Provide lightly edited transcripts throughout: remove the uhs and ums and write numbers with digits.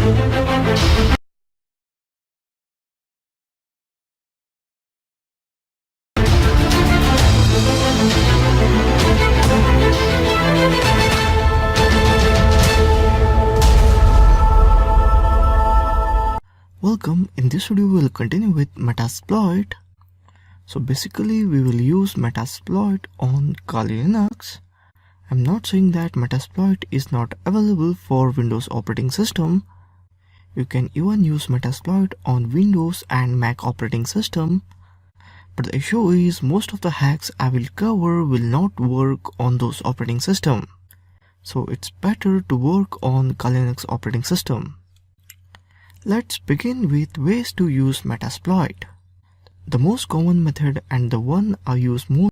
Welcome. In this video we will continue with Metasploit. So basically we will use Metasploit on Kali Linux. I'm not saying that Metasploit is not available for Windows operating system. You can even use Metasploit on Windows and Mac operating system. But the issue is most of the hacks I will cover will not work on those operating system. So it's better to work on Kali Linux operating system. Let's begin with ways to use Metasploit. The most common method and the one I use most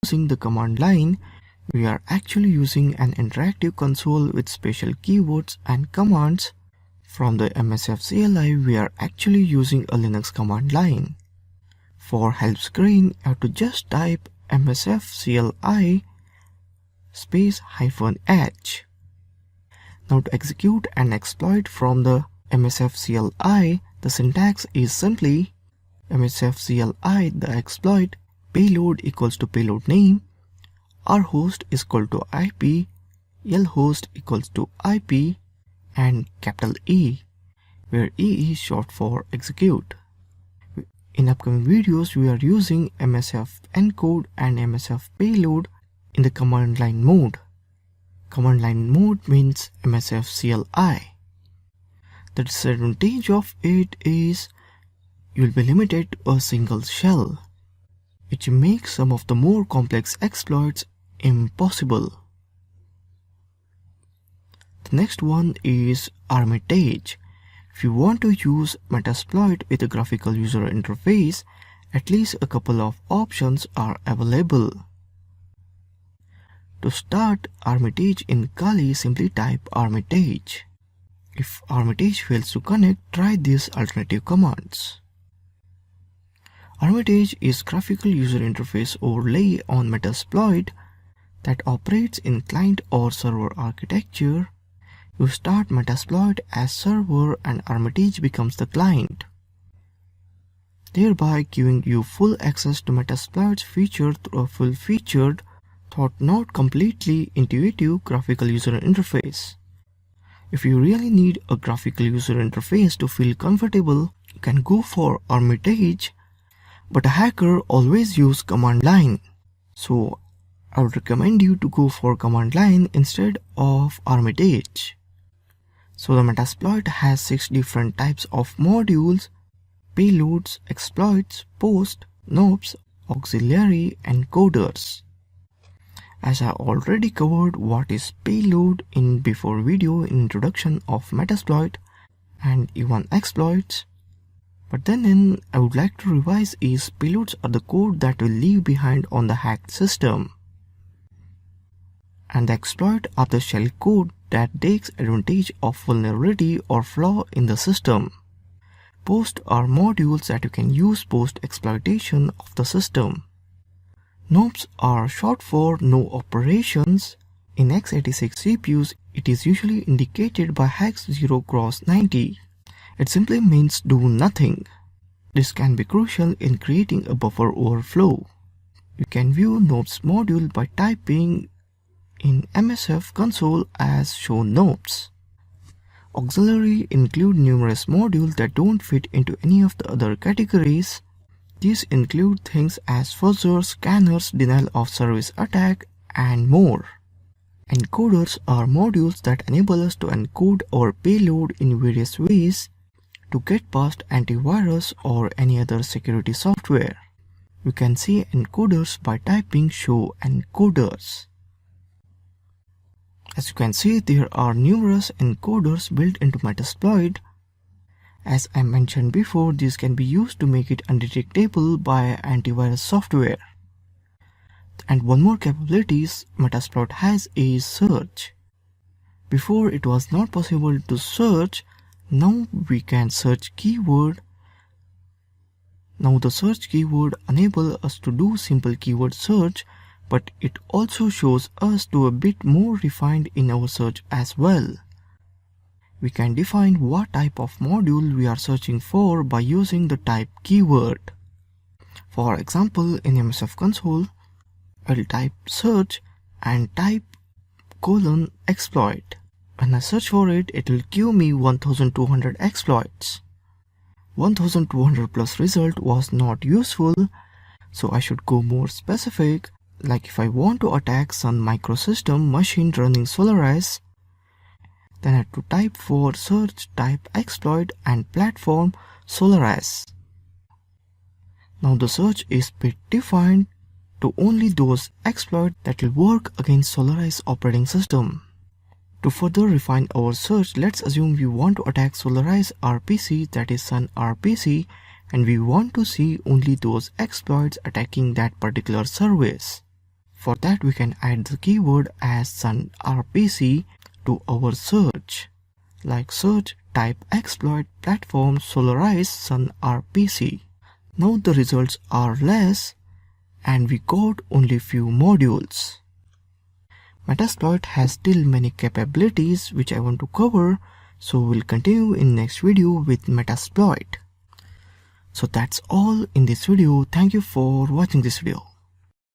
using the command line. We are actually using an interactive console with special keywords and commands. From the MSF CLI, we are actually using a Linux command line. For help screen, you have to just type MSF CLI space -h. Now to execute an exploit from the MSF CLI, the syntax is simply MSF CLI the exploit payload equals to payload name, rhost is equal to IP, lhost equals to IP, and capital E, where E is short for execute. In upcoming videos, we are using MSF encode and MSF payload in the command line mode. Command line mode means MSF CLI. The disadvantage of it is you will be limited to a single shell, which makes some of the more complex exploits impossible. The next one is Armitage. If you want to use Metasploit with a graphical user interface, at least a couple of options are available. To start Armitage in Kali, simply type Armitage. If Armitage fails to connect, try these alternative commands. Armitage is graphical user interface overlay on Metasploit that operates in client or server architecture. You start Metasploit as server and Armitage becomes the client, thereby giving you full access to Metasploit's feature through a full-featured, though not completely intuitive graphical user interface. If you really need a graphical user interface to feel comfortable, you can go for Armitage. But a hacker always use command line, so I would recommend you to go for command line instead of Armitage. So the Metasploit has 6 different types of modules: payloads, exploits, post, nopes, auxiliary, and coders. As I already covered what is payload in before video in introduction of Metasploit and even exploits. But then I would like to revise is payloads are the code that will leave behind on the hacked system, and the exploit are the shell code that takes advantage of vulnerability or flaw in the system. Post are modules that you can use post exploitation of the system. Nopes are short for no operations. In x86 CPUs, it is usually indicated by hex 0x90. It simply means do nothing. This can be crucial in creating a buffer overflow. You can view nopes module by typing in MSF console as show nopes. Auxiliary include numerous modules that don't fit into any of the other categories. These include things as fuzzers, scanners, denial of service attack, and more. Encoders are modules that enable us to encode our payload in various ways to get past antivirus or any other security software. You can see encoders by typing show encoders. As you can see, there are numerous encoders built into Metasploit. As I mentioned before, these can be used to make it undetectable by antivirus software. And one more capabilities Metasploit has is search. Before it was not possible to search, now we can search keyword. Now the search keyword enable us to do simple keyword search, but it also shows us to a bit more refined in our search as well. We can define what type of module we are searching for by using the type keyword. For example, in MSF console, I'll type search and type :exploit. When I search for it, it will give me 1200 exploits. 1200 plus result was not useful, so I should go more specific, like if I want to attack some microsystem machine running Solaris, then I have to type for search type exploit and platform Solaris. Now the search is bit defined to only those exploits that will work against Solaris operating system. To further refine our search, let's assume we want to attack Solaris RPC, that is Sun RPC, and we want to see only those exploits attacking that particular service. For that we can add the keyword as Sun RPC to our search, like search type exploit platform Solaris Sun RPC. Now the results are less and we got only few modules. Metasploit has still many capabilities which I want to cover, so we'll continue in next video with Metasploit. So that's all in this video. Thank you for watching this video.